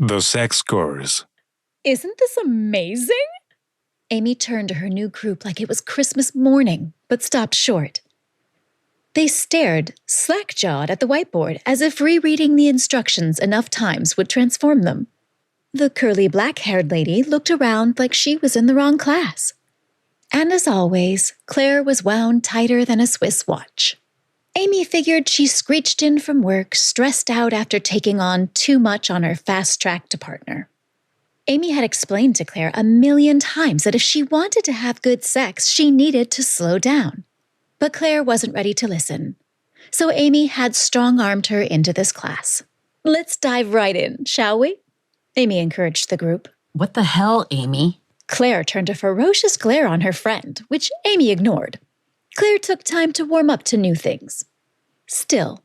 The sex scores. Isn't this amazing? Amy turned to her new group like it was Christmas morning, but stopped short. They stared, slack-jawed at the whiteboard as if rereading the instructions enough times would transform them. The curly black-haired lady looked around like she was in the wrong class. And as always, Claire was wound tighter than a Swiss watch. Amy figured she screeched in from work, stressed out after taking on too much on her fast-tracked partner. Amy had explained to Claire a million times that if she wanted to have good sex, she needed to slow down. But Claire wasn't ready to listen. So Amy had strong-armed her into this class. Let's dive right in, shall we? Amy encouraged the group. What the hell, Amy? Claire turned a ferocious glare on her friend, which Amy ignored. Claire took time to warm up to new things. Still,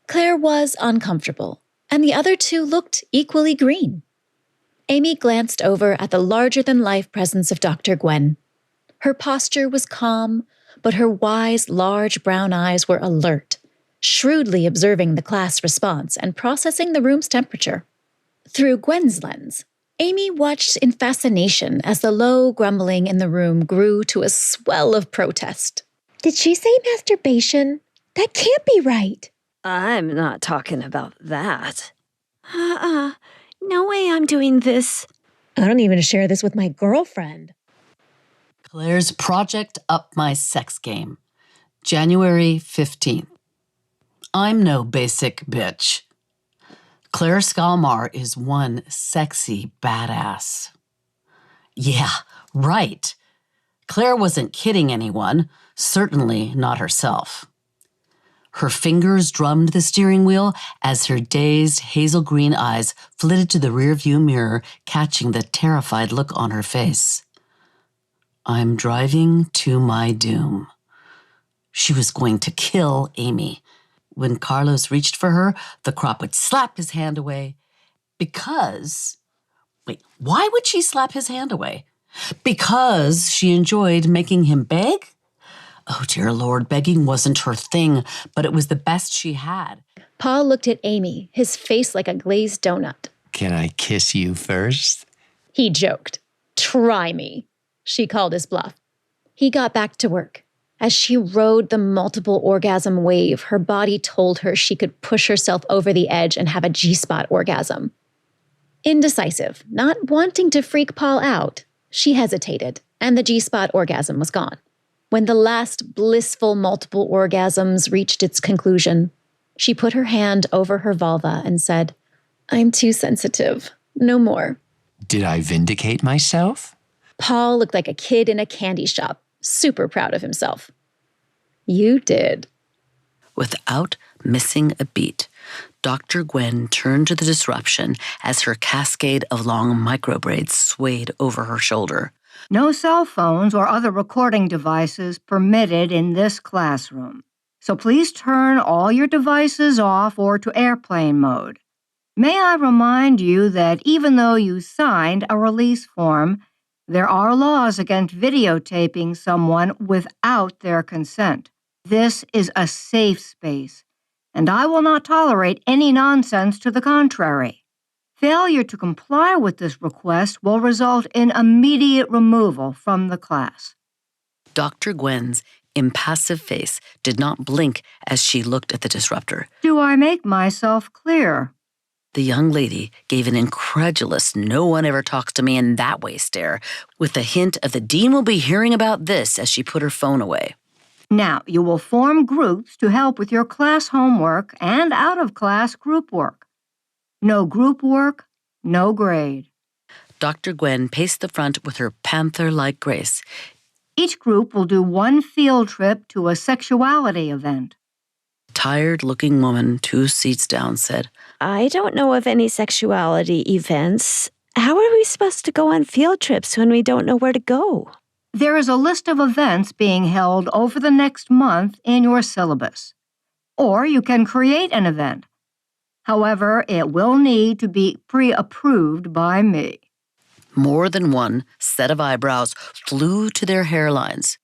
Claire was uncomfortable, and the other two looked equally green. Amy glanced over at the larger-than-life presence of Dr. Gwen. Her posture was calm, but her wise, large brown eyes were alert, shrewdly observing the class response and processing the room's temperature. Through Gwen's lens, Amy watched in fascination as the low grumbling in the room grew to a swell of protest. Did she say masturbation? That can't be right. I'm not talking about that. No way I'm doing this. I don't even share this with my girlfriend. Claire's Project Up My Sex Game, January 15th. I'm no basic bitch. Claire Skalmar is one sexy badass. Yeah, right. Claire wasn't kidding anyone, certainly not herself. Her fingers drummed the steering wheel as her dazed hazel green eyes flitted to the rearview mirror, catching the terrified look on her face. I'm driving to my doom. She was going to kill Amy. When Carlos reached for her, the crop would slap his hand away why would she slap his hand away? Because she enjoyed making him beg? Oh, dear Lord, begging wasn't her thing, but it was the best she had. Paul looked at Amy, his face like a glazed donut. Can I kiss you first? He joked. Try me. She called his bluff. He got back to work. As she rode the multiple orgasm wave, her body told her she could push herself over the edge and have a G-spot orgasm. Indecisive, not wanting to freak Paul out, she hesitated, and the G-spot orgasm was gone. When the last blissful multiple orgasms reached its conclusion, she put her hand over her vulva and said, I'm too sensitive. No more. Did I vindicate myself? Paul looked like a kid in a candy shop, super proud of himself. You did. Without missing a beat, Dr. Gwen turned to the disruption as her cascade of long microbraids swayed over her shoulder. No cell phones or other recording devices permitted in this classroom. So please turn all your devices off or to airplane mode. May I remind you that even though you signed a release form, there are laws against videotaping someone without their consent. This is a safe space, and I will not tolerate any nonsense to the contrary. Failure to comply with this request will result in immediate removal from the class. Dr. Gwen's impassive face did not blink as she looked at the disruptor. Do I make myself clear? The young lady gave an incredulous "no one ever talks to me in that way" stare, with a hint of the dean will be hearing about this as she put her phone away. Now, you will form groups to help with your class homework and out-of-class group work. No group work, no grade. Dr. Gwen paced the front with her panther-like grace. Each group will do one field trip to a sexuality event. A tired-looking woman 2 seats down said, I don't know of any sexuality events. How are we supposed to go on field trips when we don't know where to go? There is a list of events being held over the next month in your syllabus. Or you can create an event. However, it will need to be pre-approved by me. More than one set of eyebrows flew to their hairlines.